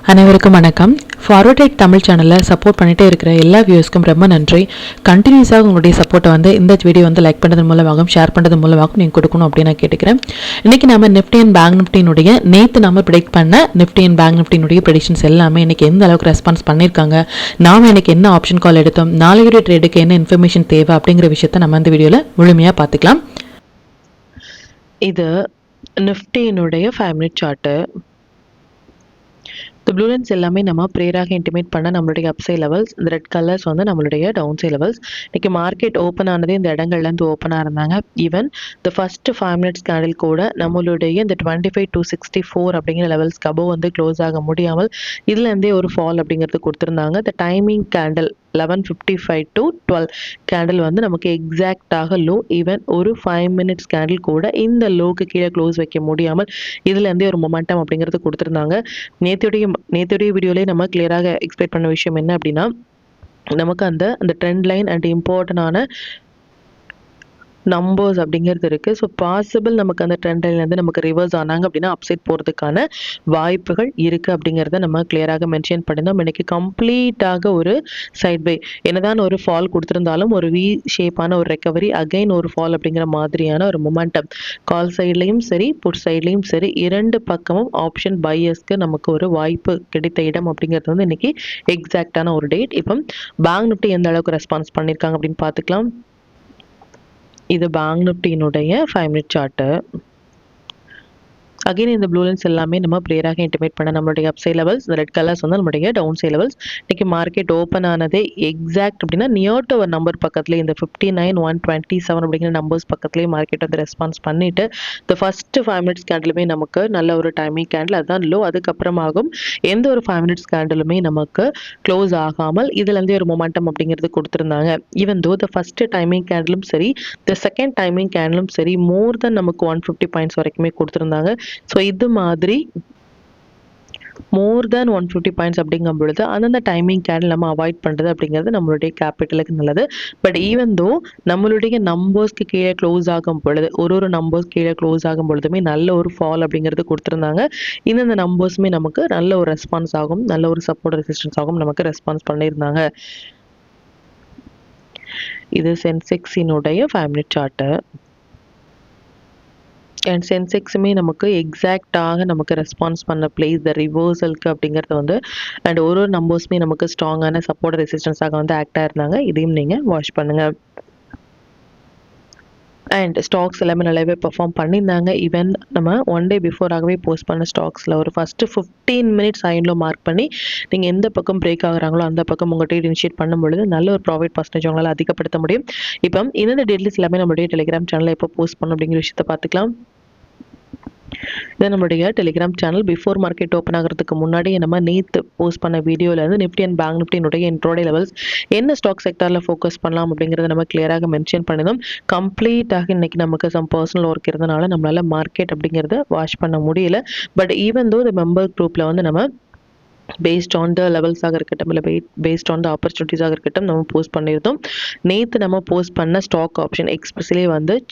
அனைவருக்கும் வணக்கம். ஃபார்வர்ட் தமிழ் சேனலில் சப்போர்ட் பண்ணிகிட்டே இருக்கிற எல்லா வியூஸ்க்கும் ரொம்ப நன்றி. கண்டினியூஸாக உங்களுடைய சப்போர்ட்டை இந்த வீடியோ லைக் பண்ணுறது மூலமாகவும் ஷேர் பண்ணுறது மூலமாகவும் நீங்கள் கொடுக்கணும் அப்படின்னு நான் கேட்டுக்கிறேன். இன்றைக்கி நம்ம நிஃப்டி அண்ட் பேங்க் நிஃப்டினுடைய நேற்று நம்ம ப்ரெடிக்ட் பண்ண நிஃப்டி அண்ட் பேங்க் நிஃப்டினுடைய ப்ரெடிக்ஷன்ஸ் எல்லாமே இன்றைக்கி எந்த அளவுக்கு ரெஸ்பான்ஸ் பண்ணியிருக்காங்க, நாம் இன்றைக்கி என்ன ஆப்ஷன் கால் எடுத்தோம், நாளையுடைய ட்ரேடுக்கு என்ன இன்ஃபர்மேஷன் தேவை அப்படிங்கிற விஷயத்தை நம்ம இந்த வீடியோவில் முழுமையாக பார்த்துக்கலாம். இது நிஃப்டியினுடைய 5 மினிட் சார்ட்டு. இந்த ப்ளூ லைன்ஸ் எல்லாமே நம்ம ப்ரேயராக இன்டிமேட் பண்ண நம்மளுடைய அப்சைட் லெவல்ஸ், இந்த ரெட் கலர்ஸ் நம்மளுடைய டவுன் சைட் லெவல்ஸ். இன்னைக்கு மார்க்கெட் ஓப்பன் ஆனதே இந்த இடங்கள்லேருந்து ஓப்பனாக இருந்தாங்க. ஈவன் இந்த ஃபர்ஸ்ட் 5 மினிட்ஸ் கேண்டில் கூட நம்மளுடைய இந்த 25,264 அப்படிங்கிற லெவல்ஸ்க்கு அபோவ் க்ளோஸ் ஆக முடியாமல் இதுலேருந்தே ஒரு ஃபால் அப்படிங்கிறது கொடுத்துருந்தாங்க. இந்த டைமிங் கேண்டில் 11:55 to 12 கேண்டில் நமக்கு எக்ஸாக்டாக லோ. ஈவன் ஒரு 5 மினிட்ஸ் கேண்டில் கூட இந்த லோக்கு கீழே க்ளோஸ் வைக்க முடியாமல் இதுலேருந்தே ஒரு மொமெண்டம் அப்படிங்கிறது கொடுத்துருந்தாங்க. நேற்றுடைய வீடியோலேயே நம்ம கிளியராக எக்ஸ்பிளைன் பண்ண விஷயம் என்ன அப்படின்னா, நமக்கு அந்த ட்ரெண்ட் லைன் அண்ட் இம்பார்ட்டன்டான நம்பர்ஸ் அப்படிங்கிறது இருக்குது. ஸோ பாசிபிள் நமக்கு அந்த ட்ரெண்ட் லைன்லேருந்து நமக்கு ரிவர்ஸ் ஆனாங்க அப்படின்னா அப்சைட் போகிறதுக்கான வாய்ப்புகள் இருக்குது அப்படிங்கிறத நம்ம கிளியராக மென்ஷன் பண்ணியிருந்தோம். இன்றைக்கி கம்ப்ளீட்டாக ஒரு சைட் பை என்னதான் ஒரு ஃபால் கொடுத்துருந்தாலும் ஒரு வி ஷேப்பான ஒரு ரெக்கவரி, அகைன் ஒரு ஃபால் அப்படிங்கிற மாதிரியான ஒரு மொமெண்டம் கால் சைட்லேயும் சரி புட் சைட்லேயும் சரி இரண்டு பக்கமும் ஆப்ஷன் பையர்ஸ்க்கு நமக்கு ஒரு வாய்ப்பு கிடைத்த இடம் அப்படிங்கிறது இன்றைக்கி எக்ஸாக்டான ஒரு டேட். இப்போ பேங்க் நிஃப்டி எந்த அளவுக்கு ரெஸ்பான்ஸ் பண்ணியிருக்காங்க அப்படின்னு பார்த்துக்கலாம். இது பேங்க் நிஃப்டியினுடைய 5 மினிட் சார்ட்டு. அகைன் இந்த ப்ளூ லைன்ஸ் எல்லாமே நம்ம ப்ரேயராக இன்டிமேட் பண்ண நம்மளுடைய அப்சைட் லெவல்ஸ், இந்த ரெட் கலர்ஸ் நம்மளுடைய டவுன் சைட் லெவல்ஸ். இன்னைக்கு மார்க்கெட் ஓப்பன் ஆனதே எக்ஸாக்ட் அப்படின்னா நியர் டு ஒரு நம்பர் பக்கத்துலேயே இந்த 59,127 அப்படிங்கிற நம்பர்ஸ் பக்கத்துலேயே மார்க்கெட் ரெஸ்பான்ஸ் பண்ணிட்டு இந்த ஃபர்ஸ்ட் 5 மினிட்ஸ் கேண்டிலுமே நமக்கு நல்ல ஒரு டைமிங் கேண்டில், அதுதான் லோ. அதுக்கப்புறமாகும் எந்த ஒரு 5 மினிட்ஸ் கேண்டிலுமே நமக்கு க்ளோஸ் ஆகாமல் இதுலேருந்தே ஒரு மொமெண்டம் அப்படிங்கிறது கொடுத்துருந்தாங்க. Even though the first timing கேண்டிலும் சரி த செகண்ட் டைமிங் கேண்டிலும் சரி மோர் தென் நமக்கு 150 பாயிண்ட்ஸ் வரைக்குமே கொடுத்துருந்தாங்க. ஸோ இது மாதிரி மோர் தேன் 150 பாயிண்ட்ஸ் அப்படிங்கும் பொழுது அந்தந்த டைமிங் கேண்டில் நம்ம அவாய்ட் பண்ணுறது அப்படிங்கிறது நம்மளுடைய கேபிட்டலுக்கு நல்லது. பட் ஈவன் தோ நம்மளுடைய நம்பர்ஸ்க்கு கீழே க்ளோஸ் ஆகும் பொழுது ஒரு நம்பர்ஸ் கீழே க்ளோஸ் ஆகும் பொழுதுமே நல்ல ஒரு ஃபால் அப்படிங்கிறது கொடுத்துருந்தாங்க. இந்த நம்பர்ஸுமே நமக்கு நல்ல ஒரு ரெஸ்பான்ஸ் ஆகும், நல்ல ஒரு சப்போர்ட் ரெசிஸ்டன்ஸ் ஆகும் நமக்கு ரெஸ்பான்ஸ் பண்ணியிருந்தாங்க. இது சென்செக்ஸினுடைய 5 மினிட் சார்ட்டு. அண்ட் சென்செக்ஸுமே நமக்கு எக்ஸாக்டாக நமக்கு ரெஸ்பான்ஸ் பண்ண பிளேஸ் த ரிவர்சலுக்கு அப்படிங்கிறது அண்ட் ஒரு நம்பர்ஸுமே நமக்கு ஸ்ட்ராங்கான சப்போர்ட் ரெசிஸ்டன்ஸாக ஆக்டாக இருந்தாங்க. இதையும் நீங்கள் வாட்ச் பண்ணுங்கள். அண்ட் ஸ்டாக்ஸ் எல்லாமே நல்லாவே பெர்ஃபார்ம் பண்ணியிருந்தாங்க. ஈவன் நம்ம ஒன் டே பிஃபோராகவே போஸ்ட் பண்ண ஸ்டாக்ஸில் ஒரு ஃபஸ்ட்டு 15 மினிட்ஸ் ஐனில் மார்க் பண்ணி நீங்கள் எந்த பக்கம் பிரேக் ஆகுறாங்களோ அந்த பக்கம் உங்கள் ட்ரேட் இனிஷியேட் பண்ணும்பொழுது நல்ல ஒரு ப்ராஃபிட் பர்சன்டேஜ் உங்களால் அதிகப்படுத்த முடியும். இப்போ இந்த டீட்டெயில்ஸ் எல்லாமே நம்மளுடைய டெலிகிராம் சேனலில் எப்போ போஸ்ட் பண்ணணும் அப்படிங்கிற விஷயத்தை பார்த்துக்கலாம். இது நம்மளுடைய Telegram channel. Before market open ஆகிறதுக்கு முன்னாடி நம்ம நேற்று போஸ்ட் பண்ண வீடியோவில் நிஃப்டி அண்ட் பேங்க் நிஃப்டியினுடைய இன்ட்ரோடே லெவல்ஸ் என்ன ஸ்டாக் செக்டரில் ஃபோக்கஸ் பண்ணலாம் அப்படிங்கிறத நம்ம கிளியராக மென்ஷன் பண்ணினோம். கம்ப்ளீட்டாக இன்னைக்கு நமக்கு சம் பர்சனல் ஒர்க் இருந்தனால நம்மளால மார்க்கெட் அப்படிங்கிறத வாட்ச் பண்ண முடியல. பட் ஈவன் தோ இந்த மெம்பர் குரூப்பில் நம்ம பேஸ்ட் ஆன் த லெவல்ஸாக இருக்கட்டும் இல்லை பேஸ்ட் ஆன் த ஆப்பர்ச்சுனிட்டிஸாக இருக்கட்டும் நம்ம போஸ்ட் பண்ணியிருந்தோம். நேற்று நம்ம போஸ்ட் பண்ண stock option especially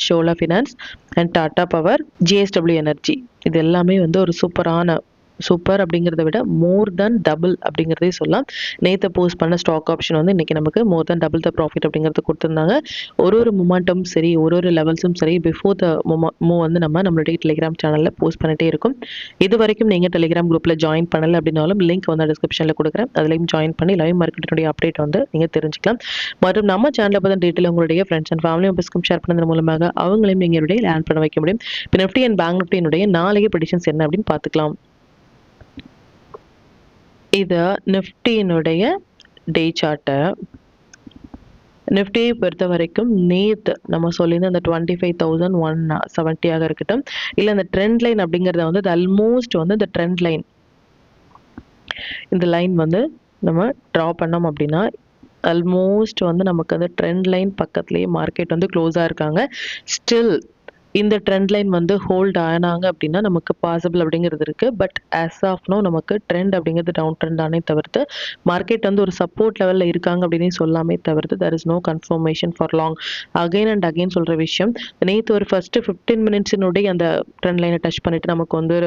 Chola finance and Tata power, JSW energy இது எல்லாமே ஒரு சூப்பர் அப்படிங்கிறத விட மோர் தென் டபுள் அப்படிங்கிறதே சொல்லலாம். நேற்று போஸ்ட் பண்ண ஸ்டாக் ஆப்ஷன் இன்னைக்கு நமக்கு மோர் தென் டபுள் த ப்ராஃபிட் அப்படிங்கிறது கொடுத்துருந்தாங்க. ஒரு மொமெண்ட்டும் சரி ஒரு லெவல்ஸும் சரி பிஃபோர் த மூவ் நம்மளுடைய டெலிகிராம் சேனலில் போஸ்ட் பண்ணிட்டே இருக்கும். இது வரைக்கும் நீங்கள் டெலிகிராம் குரூப்பில் ஜாயின் பண்ணலை அப்படின்னாலும் லிங்க் டிஸ்கிரிப்ஷனில் கொடுக்குறேன். அதுலேயும் ஜாயின் பண்ணி லைவ் மார்க்கெட்டினுடைய அப்டேட் நீங்கள் தெரிஞ்சுக்கலாம். மற்றும் நம்ம சேனலில் பார்த்த டீட்டெயில் உங்களுடைய ஃப்ரெண்ட்ஸ் அண்ட் ஃபேமிலி மெம்பர்ஸ்க்கும் ஷேர் பண்ணுறது மூலமாக அவங்களையும் நீங்கள் லேர்ன் பண்ண வைக்க முடியும். இப்போ நிஃப்டி அண்ட் பேங்க் நிஃப்டியினுடைய நாளைய ப்ரெடிக்ஷன்ஸ் என்ன அப்படின்னு பார்த்துக்கலாம். இது நிஃப்டியினுடைய டே சார்ட்டு. நிஃப்டியை பொறுத்த வரைக்கும் நேற்று நம்ம சொல்லியிருந்த அந்த 25,170 இருக்கட்டும் இல்லை அந்த ட்ரெண்ட் லைன் அப்படிங்கிறத ஆல்மோஸ்ட் இந்த ட்ரெண்ட் லைன் இந்த லைன் நம்ம ட்ரா பண்ணோம் அப்படின்னா ஆல்மோஸ்ட் நமக்கு அந்த ட்ரெண்ட் லைன் பக்கத்துலேயே மார்க்கெட் க்ளோஸாக இருக்காங்க. ஸ்டில் இந்த ட்ரெண்ட் லைன் வந்து ஹோல்ட் ஆனாங்க அப்படின்னா நமக்கு பாசிபிள் அப்படிங்கிறது இருக்கு. பட் ஆஸ் ஆஃப் நோ நமக்கு ட்ரெண்ட் அப்படிங்கிறது டவுன் ட்ரெண்ட் தானே தவிர்த்து மார்க்கெட் வந்து ஒரு சப்போர்ட் லெவல்ல இருக்காங்க அப்படின்னு சொல்லாமே தவிர்த்து there is no confirmation for long. Again and again சொல்ற விஷயம், நேற்று ஒரு ஃபர்ஸ்ட் 15 மினிட்ஸினுடைய அந்த ட்ரெண்ட் லைனை டச் பண்ணிட்டு நமக்கு வந்து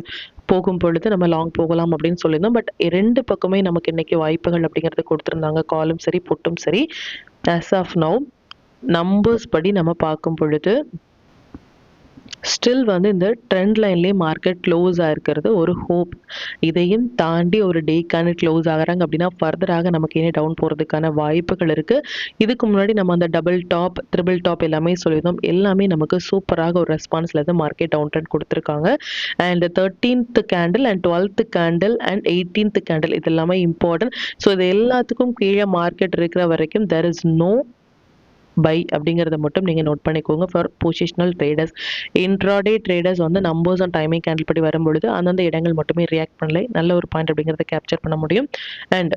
போகும் பொழுது நம்ம லாங் போகலாம் அப்படின்னு சொல்லியிருந்தோம். பட் ரெண்டு பக்கமே நமக்கு இன்னைக்கு வாய்ப்புகள் அப்படிங்கிறது கொடுத்துருந்தாங்க, காலும் சரி புட்டும் சரி. ஆஸ் ஆஃப் நவ் நம்பர்ஸ் படி நம்ம பார்க்கும் பொழுது ஸ்டில் வந்து இந்த ட்ரெண்ட் லைன்லேயே மார்க்கெட் க்ளோஸ் ஆகிருக்கிறது ஒரு ஹோப். இதையும் தாண்டி ஒரு டேக்கான க்ளோஸ் ஆகிறாங்க அப்படின்னா ஃபர்தராக நமக்கு ஏன் டவுன் போகிறதுக்கான வாய்ப்புகள் இருக்குது. இதுக்கு முன்னாடி நம்ம அந்த டபுள் டாப் ட்ரிபிள் டாப் எல்லாமே சொல்லியிருந்தோம். எல்லாமே நமக்கு சூப்பராக ஒரு ரெஸ்பான்ஸில் இருந்து மார்க்கெட் டவுன் ட்ரெண்ட் கொடுத்துருக்காங்க. And 13th candle and 12th candle and 18th candle இது எல்லாமே இம்பார்ட்டன்ட். ஸோ இது எல்லாத்துக்கும் கீழே மார்க்கெட் இருக்கிற வரைக்கும் தெர் இஸ் நோ பை அப்படிங்கிறத மட்டும் நீங்கள் நோட் பண்ணிக்கோங்க for positional traders. Intraday traders வந்து நம்பர்ஸ் அண்ட் டைமிங் கேண்டில் படி வரும்பொழுது அந்தந்த இடங்கள் மட்டுமே ரியாக்ட் பண்ணலை, நல்ல ஒரு பாயிண்ட் அப்படிங்கிறத கேப்சர் பண்ண முடியும். அண்ட்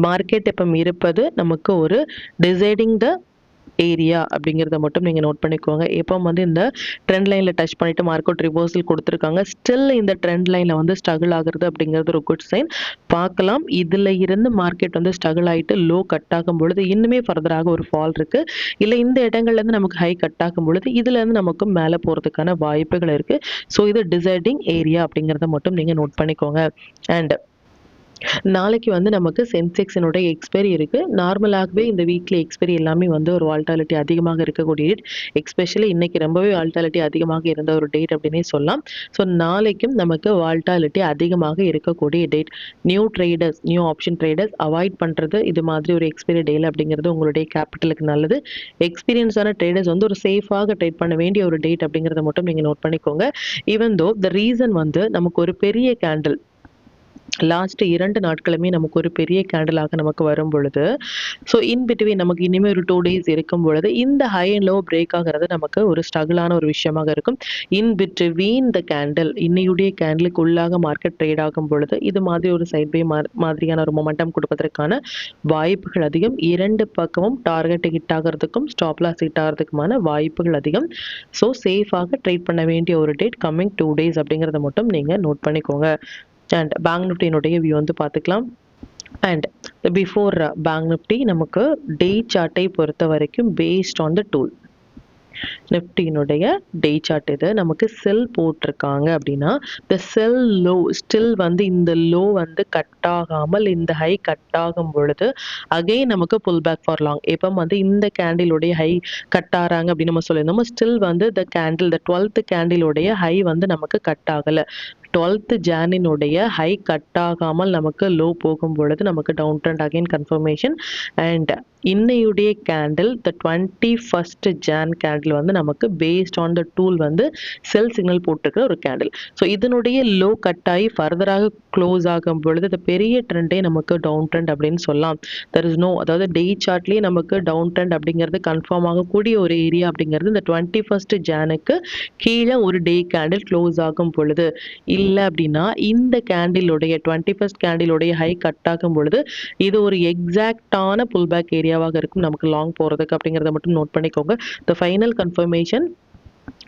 மார்க்கெட் இப்போ இருப்பது நமக்கு ஒரு டிசைடிங் த ஏரியா அப்படிங்கிறத மட்டும் நீங்கள் நோட் பண்ணிக்கோங்க. எப்போ வந்து இந்த ட்ரெண்ட் லைனில் டச் பண்ணிட்டு மார்க்கெட் ரிவர்சல் கொடுத்துருக்காங்க, ஸ்டில் இந்த ட்ரெண்ட் லைனில் வந்து ஸ்ட்ரகிள் ஆகுறது அப்படிங்கிறது ஒரு குட் சைன். பார்க்கலாம், இதில் இருந்து மார்க்கெட் வந்து ஸ்ட்ரகிள் ஆகிட்டு லோ கட் ஆகும் பொழுது இன்னுமே ஃபர்தராக ஒரு ஃபால் இருக்குது. இல்லை இந்த இடங்கள்லேருந்து நமக்கு ஹை கட் ஆகும் பொழுது இதுலேருந்து நமக்கு மேலே போகிறதுக்கான வாய்ப்புகள் இருக்குது. ஸோ இது டிசைடிங் ஏரியா அப்படிங்கிறத மட்டும் நீங்கள் நோட் பண்ணிக்கோங்க. அண்ட் நாளைக்கு வந்து நமக்கு சென்செக்ஸினுடைய எக்ஸ்பைரி இருக்குது. நார்மலாகவே இந்த வீக்லி எக்ஸ்பைரி எல்லாமே வந்து ஒரு வால்டாலிட்டி அதிகமாக இருக்கக்கூடிய டேட். எஸ்பெஷலி இன்னைக்கு ரொம்பவே வால்டாலிட்டி அதிகமாக இருந்த ஒரு டேட் அப்படின்னே சொல்லலாம். ஸோ நாளைக்கும் நமக்கு வால்டாலிட்டி அதிகமாக இருக்கக்கூடிய date. New traders, new option traders avoid பண்ணுறது இது மாதிரி ஒரு எக்ஸ்பைரி டேல அப்படிங்கிறது உங்களுடைய கேபிட்டலுக்கு நல்லது. எக்ஸ்பீரியன்ஸான ட்ரேடர்ஸ் வந்து ஒரு சேஃபாக ட்ரேட் பண்ண வேண்டிய ஒரு டேட் அப்படிங்கிறத மட்டும் நீங்கள் நோட் பண்ணிக்கோங்க. ஈவன் தோ த ரீசன் வந்து நமக்கு ஒரு பெரிய கேண்டில் லாஸ்ட் 2 நாட்களுமே நமக்கு ஒரு பெரிய கேண்டிலாக நமக்கு வரும் பொழுது, ஸோ இன் பிட்வீன் நமக்கு இனிமேல் ஒரு 2 டேஸ் இருக்கும் பொழுது இந்த ஹை அண்ட் லோ பிரேக் ஆகிறது நமக்கு ஒரு ஸ்ட்ரகிளான ஒரு விஷயமாக இருக்கும். இன் பிட்வீன் த கேண்டில் இன்னையுடைய கேண்டிலுக்கு உள்ளாக மார்க்கெட் ட்ரேட் ஆகும் பொழுது இது மாதிரி ஒரு சைட் பை மாதிரியான ஒரு மொமெண்டம் கொடுப்பதற்கான வாய்ப்புகள் அதிகம். 2 பக்கமும் டார்கெட் ஹிட் ஆகிறதுக்கும் ஸ்டாப் லாஸ் ஹிட் ஆகிறதுக்குமான வாய்ப்புகள் அதிகம். ஸோ சேஃபாக ட்ரேட் பண்ண வேண்டிய ஒரு டேட் கம்மிங் 2 டேஸ் அப்படிங்கிறத மட்டும் நீங்கள் நோட் பண்ணிக்கோங்க. அண்ட் பேங்க் நிஃப்டியினுடைய வியூ வந்து பார்த்துக்கலாம். அண்ட் பிஃபோர் பேங்க் நிஃப்டி நமக்கு டே சார்ட்டை பொறுத்த வரைக்கும் பேஸ்ட் ஆன் த டூல் நிஃப்டியினுடைய டே சார்ட் இது நமக்கு செல் போட்டிருக்காங்க அப்படின்னா இந்த செல் லோ ஸ்டில் வந்து இந்த லோ வந்து கட் ஆகாமல் இந்த ஹை கட் ஆகும் பொழுது அகைன் நமக்கு புல் பேக் ஃபார் லாங். எப்போ வந்து இந்த கேண்டிலுடைய ஹை கட் ஆகிறாங்க அப்படின்னு நம்ம சொல்லியிருந்தோம், ஸ்டில் வந்து the candle the 12th கேண்டிலுடைய high வந்து நமக்கு கட் ஆகலை. 12th ஜானினுடைய ஹை கட் ஆகாமல் நமக்கு லோ போகும் பொழுது நமக்கு down trend again confirmation. And இன்னையுடைய candle the 21st Jan candle வந்து நமக்கு பேஸ்ட் ஆன் த டூல் வந்து செல் சிக்னல் போட்டிருக்கிற ஒரு கேண்டில். ஸோ இதனுடைய லோ கட் ஆகி ஃபர்தராக க்ளோஸ் ஆகும் பொழுது இந்த பெரிய ட்ரெண்டே நமக்கு டவுன் ட்ரெண்ட் அப்படின்னு சொல்லலாம். தெர் இஸ் நோ, அதாவது டே சார்ட்லேயே நமக்கு டவுன் ட்ரெண்ட் அப்படிங்கிறது கன்ஃபார்ம் ஆகக்கூடிய ஒரு ஏரியா அப்படிங்கிறது இந்த 21st ஜானுக்கு கீழே ஒரு டே கேண்டில் க்ளோஸ் ஆகும் பொழுது, இல்லை அப்படின்னா இந்த கேண்டிலுடைய 21st கேண்டிலுடைய ஹை கட் ஆகும் பொழுது இது ஒரு எக்ஸாக்டான புல் பேக் ஏரியாவாக இருக்கும் நமக்கு லாங் போகிறதுக்கு அப்படிங்கிறத மட்டும் நோட் பண்ணிக்கோங்க. The final confirmation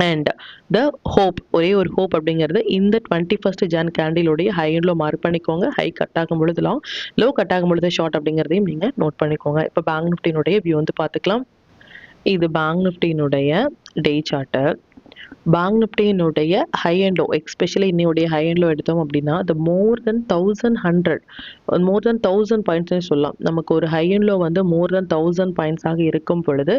and the hope, ஒரே ஒரு ஹோப் அப்படிங்கிறது இந்த 21st ஜான் கேண்டிலுடைய ஹை அண்ட் லோ மார்க் பண்ணிக்கோங்க. ஹை கட் ஆகும் பொழுது லாங், லோ கட் ஆகும் பொழுது ஷார்ட் அப்படிங்கிறதையும் நீங்கள் நோட் பண்ணிக்கோங்க. இப்போ பேங்க் நிஃப்டியினுடைய வியூ வந்து பார்த்துக்கலாம். இது பேங்க் நிஃப்டியினுடைய டே சார்ட்டு. பேங்க் நிஃப்டியினுடைய ஹை அண்ட் லோ, எஸ்பெஷலி இன்னையுடைய ஹை அண்ட் லோ எடுத்தோம் அப்படின்னா the more than 1000 பாயிண்ட்ஸ்னே சொல்லலாம். நமக்கு ஒரு ஹை அண்ட் லோ வந்து more than 1000 பாயிண்ட்ஸாக இருக்கும் பொழுது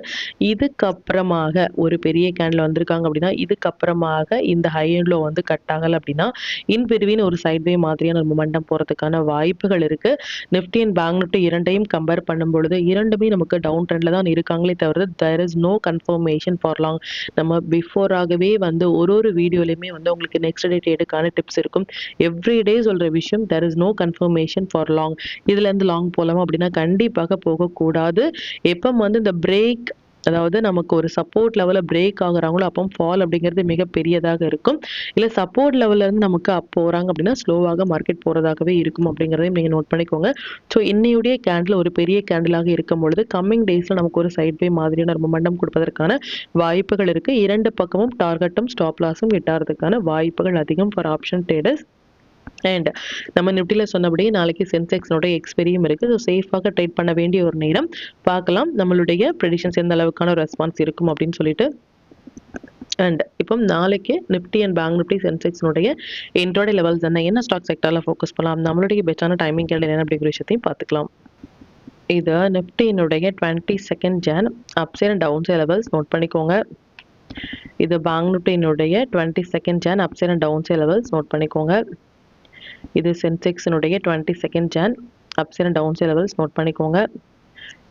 இதுக்கப்புறமாக ஒரு பெரிய கேண்டில் வந்திருக்காங்க அப்படின்னா இதுக்கப்புறமாக இந்த ஹை அண்ட் லோ வந்து கட் ஆகலை அப்படின்னா இன் பிட்வீன் ஒரு சைட் வே மாதிரியான ஒரு மொமெண்டம் போகிறதுக்கான வாய்ப்புகள் இருக்குது. நிஃப்டி அண்ட் பேங்க் நிஃப்டி இரண்டையும் கம்பேர் பண்ணும் பொழுது இரண்டுமே நமக்கு டவுன் ட்ரெண்டில் தான் இருக்காங்களே தவிர there is no confirmation for long. நம்ம பிஃபோராகவே வந்து ஒரு வீடியோலையுமே வந்து உங்களுக்கு நெக்ஸ்ட் டே ட்ரேடுக்கான டிப்ஸ் இருக்கும். எவ்ரிடே சொல்கிற விஷயம் there is no confirmation for long. இதுலேருந்து லாங் போகலாமா அப்படின்னா கண்டிப்பாக போகக்கூடாது. எப்போ வந்து இந்த பிரேக் அதாவது நமக்கு ஒரு சப்போர்ட் லெவலில் பிரேக் ஆகுறாங்களோ அப்போ ஃபால் அப்படிங்கிறது மிக பெரியதாக இருக்கும். இல்லை சப்போர்ட் லெவல்லேருந்து நமக்கு அப் போகிறாங்க அப்படின்னா ஸ்லோவாக மார்க்கெட் போகிறதாகவே இருக்கும் அப்படிங்கிறதையும் நீங்கள் நோட் பண்ணிக்கோங்க. ஸோ இன்னையுடைய கேண்டில் ஒரு பெரிய கேண்டிலாக இருக்கும் பொழுது கம்மிங் டேஸில் நமக்கு ஒரு சைட் பை மாதிரியான மொமெண்டம் கொடுப்பதற்கான வாய்ப்புகள் இருக்குது. இரண்டு பக்கமும் டார்கெட்டும் ஸ்டாப் லாஸும் எட்டாறதுக்கான வாய்ப்புகள் அதிகம் ஃபார் ஆப்ஷன் ட்ரேடர்ஸ். அண்ட் நம்ம நிஃப்டியில் சொன்னபடியே நாளைக்கு சென்செக்ஸோட எக்ஸ்பெரியும் இருக்குது. ஸோ சேஃபாக ட்ரேட் பண்ண வேண்டிய ஒரு நேரம். பார்க்கலாம் நம்மளுடைய ப்ரெடிஷன்ஸ் எந்த அளவுக்கான ரெஸ்பான்ஸ் இருக்கும் அப்படின்னு சொல்லிட்டு. அண்ட் இப்போ நாளைக்கு நிஃப்டி அண்ட் பேங்க் நிஃப்டி சென்செக்ஸினுடைய இன்ட்ராடே லெவல்ஸ் என்ன ஸ்டாக் செக்டரில் ஃபோக்கஸ் பண்ணலாம், நம்மளுடைய பெஸ்டான டைமிங் கேண்டில் என்ன அப்படிங்கிற விஷயத்தையும் பார்த்துக்கலாம். இது நிஃப்டியினுடைய 22 Jan upside and down side levels note பண்ணிக்கோங்க. இது பேங்க் நிஃப்டியினுடைய 22 Jan upside and down side levels note பண்ணிக்கோங்க. இது சென்செக்ஸினுடைய 22 Jan upside and down side levels note பண்ணிக்கோங்க.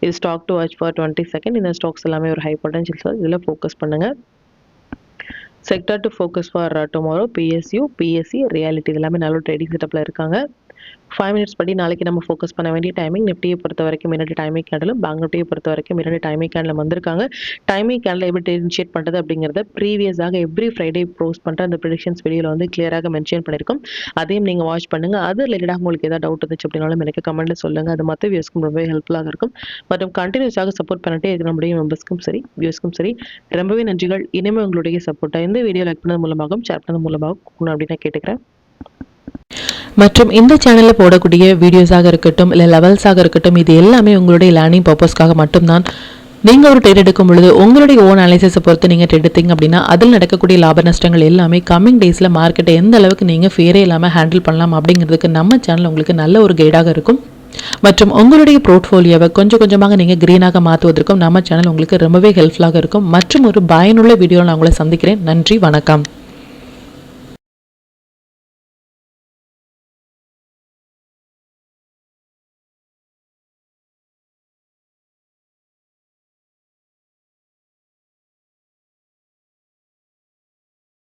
இது ஸ்டாக் டு வாட்ச் ஃபார் 22. இந்த ஸ்டாக்ஸ் எல்லாமே ஒரு ஹை பொட்டன்ஷியல், இதில் ஃபோக்கஸ் பண்ணுங்கள். Sector to focus for tomorrow PSU, PSE, reality இது எல்லாமே நல்ல ட்ரேடிங் செட்டப்பில் இருக்காங்க. 5 மினிட்ஸ் படி நாளைக்கு நம்ம ஃபோக்கஸ் பண்ண வேண்டிய டைமிங் நிஃப்டியை பொறுத்த வரைக்கும் 2 டைமிங் கேண்டலும் பேங்க் நிஃப்டியை பொறுத்த வரைக்கும் 2 டைமிங் கேண்டில் வந்திருக்காங்க. டைமிங் கேண்டில் எப்படி இனிஷியேட் பண்ணுறது அப்படிங்கிறத ப்ரீவியஸாக எவ்ரி ஃப்ரைடே ப்ரோஸ் பண்ணுற அந்த ப்ரெடிக்ஷன்ஸ் வீடியோவில் வந்து கிளியராக மென்ஷன் பண்ணியிருக்கோம். அதையும் நீங்கள் வாட்ச் பண்ணுங்கள். அது ரிலேட்டடாக உங்களுக்கு ஏதாவது டவுட் இருந்துச்சு அப்படின்னாலும் எனக்கு கமெண்ட்டில் சொல்லுங்கள். அது மற்ற வியூஸ்க்கும் ரொம்பவே ஹெல்ப்ஃபுல்லாக இருக்கும். மற்றும் கண்டினியூஸாக சப்போர்ட் பண்ணிட்டே இருக்கிற நம்முடைய மெம்பர்ஸ்க்கும் சரி வியூஸ்க்கும் சரி ரொம்பவே நன்றிகள். இனிமேல் உங்களுடைய சப்போர்ட்டை இந்த வீடியோ லைக் பண்ணது மூலமாகவும் ஷேர் பண்ணது மூலமாகவும் அப்படின்னு நான் கேட்டுக்கிறேன். மற்றும் இந்த சேனலில் போடக்கூடிய வீடியோஸாக இருக்கட்டும் இல்லை லெவல்ஸாக இருக்கட்டும் இது எல்லாமே உங்களுடைய லேர்னிங் பர்பஸ்க்காக மட்டும்தான். நீங்கள் ஒரு ட்ரேட் எடுக்கும் பொழுது உங்களுடைய ஓன் அனாலிசிஸை பொறுத்து நீங்கள் ட்ரேட் எடுத்தீங்க அப்படின்னா அதில் நடக்கக்கூடிய லாப நஷ்டங்கள் எல்லாமே கம்மிங் டேஸில் மார்க்கெட்டை எந்த அளவுக்கு நீங்கள் ஃபேரே இல்லாமல் ஹேண்டில் பண்ணலாம் அப்படிங்கிறதுக்கு நம்ம சேனல் உங்களுக்கு நல்ல ஒரு கைடாக இருக்கும். மற்றும் உங்களுடைய போர்ட்ஃபோலியோவை கொஞ்சம் கொஞ்சமாக நீங்கள் க்ரீனாக மாற்றுவதற்கும் நம்ம சேனல் உங்களுக்கு ரொம்பவே ஹெல்ப்ஃபுல்லாக இருக்கும். மற்றும் ஒரு பயனுள்ள வீடியோவில் நான் உங்களை சந்திக்கிறேன். நன்றி, வணக்கம்.